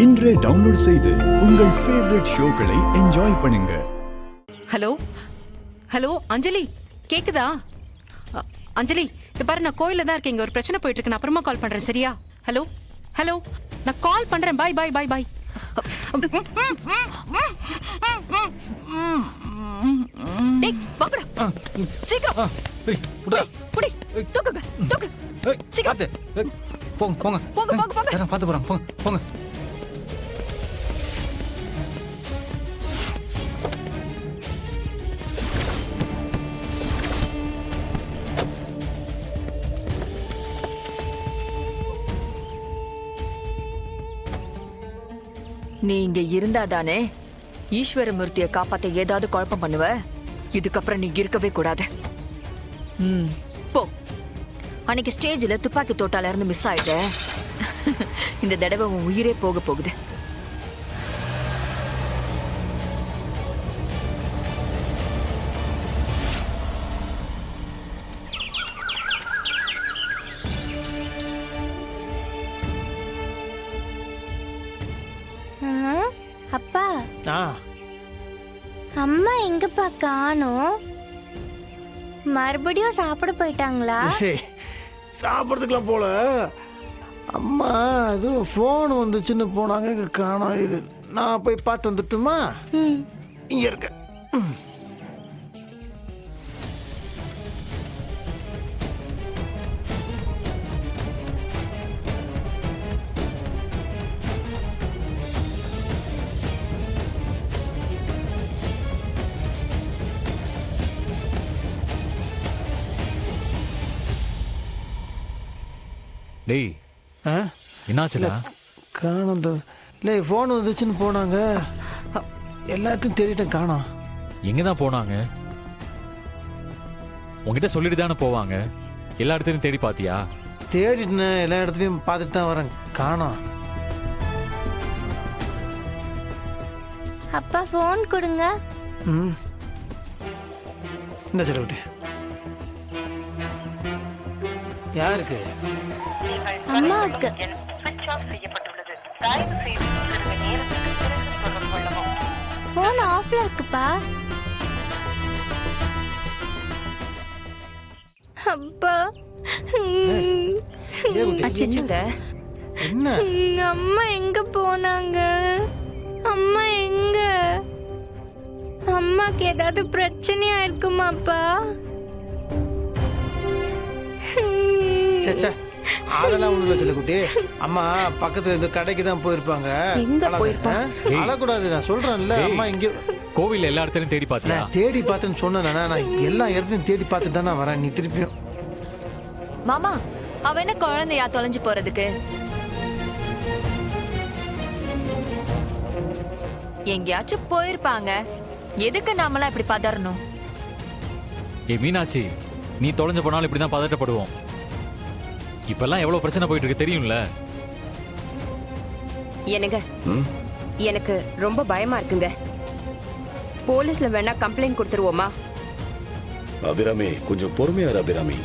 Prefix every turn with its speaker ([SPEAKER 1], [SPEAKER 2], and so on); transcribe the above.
[SPEAKER 1] இன்றே டவுன்லோட் செய்து உங்கள் ஃபேவரட் ஷோக்களை என்ஜாய் பண்ணுங்க.
[SPEAKER 2] ஹலோ ஹலோ அஞ்சலி, கேக்குதா? அஞ்சலி, இது பாரு, நான் கோயில தான் இருக்கேன். இங்க ஒரு பிரச்சனை போயிட்டு இருக்கு. நான் அப்புறமா கால் பண்றேன், சரியா? ஹலோ ஹலோ, நான் கால் பண்றேன். பாய் பாய் பாய் பாய். டேய் வாங்கடா, சீக்கிரம். புடி தூக்குங்க, தூக்கு சீக்கிரம்.
[SPEAKER 3] போங்க போங்க
[SPEAKER 2] போங்க போங்க போங்க.
[SPEAKER 3] பார்த்து போறாங்க, போங்க போங்க.
[SPEAKER 4] நீ இங்க இருந்தாதானே ஈஸ்வரமூர்த்தியை காப்பாத்த ஏதாவது குழப்பம் பண்ணுவ. இதுக்கப்புறம் நீ இருக்கவே கூடாது. போ. அன்னைக்கு ஸ்டேஜ்ல துப்பாக்கி தோட்டால இருந்து மிஸ் ஆயிட்ட. இந்த தடவை உன் உயிரே போக போகுது.
[SPEAKER 5] அப்பா, அம்மா எங்கப்பா காணோம்? மறுபடியும் சாப்பிட போயிட்டாங்களா?
[SPEAKER 6] சாப்பிட்றதுக்கெல்லாம் போல. அம்மா அது ஃபோன் வந்துச்சுன்னு போனாங்க, காணோம். இது நான் போய் பார்த்து வந்துட்டுமா? இங்க இருக்க.
[SPEAKER 3] டேய், என்னாச்சுடா?
[SPEAKER 6] காணோம். இல்லை, ஃபோன் வந்துச்சுன்னு போனாங்க. எல்லாத்தையும் தேடிட்டேன், காணோம்.
[SPEAKER 3] எங்க தான் போனாங்க? உங்ககிட்ட சொல்லிட்டு தானே போவாங்க. எல்லா இடத்துலையும் தேடி பாத்தியா?
[SPEAKER 6] தேடிட்டேன், எல்லா இடத்துலையும் பார்த்துட்டு தான் வரேன், காணோம்.
[SPEAKER 5] அப்பா ஃபோன் கொடுங்க.
[SPEAKER 6] இந்த செலவுட்டி யாருக்கு?
[SPEAKER 5] அம்மாவுக்கு. ஃபோன் ஆஃப்ல இருக்குப்பா. அப்பா,
[SPEAKER 4] அச்சச்சுங்க.
[SPEAKER 6] என்ன?
[SPEAKER 5] அம்மா எங்க போனாங்க? அம்மா எங்க? அம்மாக்கு ஏதாவது பிரச்சனையா இருக்குமாப்பா?
[SPEAKER 6] சே, அதெல்லாம் ஒண்ணு இல்ல செல்லக்குட்டி. அம்மா பக்கத்துல இந்த கடைக்கு தான் போயிருப்பாங்க.
[SPEAKER 4] எங்க போயிருப்பாங்க?
[SPEAKER 6] அழக்கூடாது, நான் சொல்றேன்ல. அம்மா இங்க
[SPEAKER 3] கோவில் எல்லா இடத்துலையும் தேடி பாத்தியா?
[SPEAKER 6] நான் தேடி பார்த்தேன்னு சொன்னேன். நான் எல்லா இடத்துலையும் தேடி பார்த்துட்டு தான் நான் வரேன். நீ திருப்பியும்
[SPEAKER 4] மாமா, அவ என்ன குழந்தையா தொலைஞ்சு போறதுக்கு? எங்கேயாச்சும் போயிருப்பாங்க. எதுக்கு நாமெல்லாம் இப்படி பதறணும்?
[SPEAKER 3] மீனாட்சி, நீ தொலைஞ்சு போனாலும் இப்படிதான் பதட்டப்படுவோம். இப்பெல்லாம் எவ்வளவு பிரச்சனை போயிட்டு இருக்கு தெரியும்ல.
[SPEAKER 7] என்னங்க, எனக்கு ரொம்ப பயமா இருக்குங்க. போலீஸ்ல வேணா கம்ப்ளைண்ட் கொடுத்துருவோமா?
[SPEAKER 8] அபிராமி, கொஞ்சம் பொறுமையா இரு அபிராமி.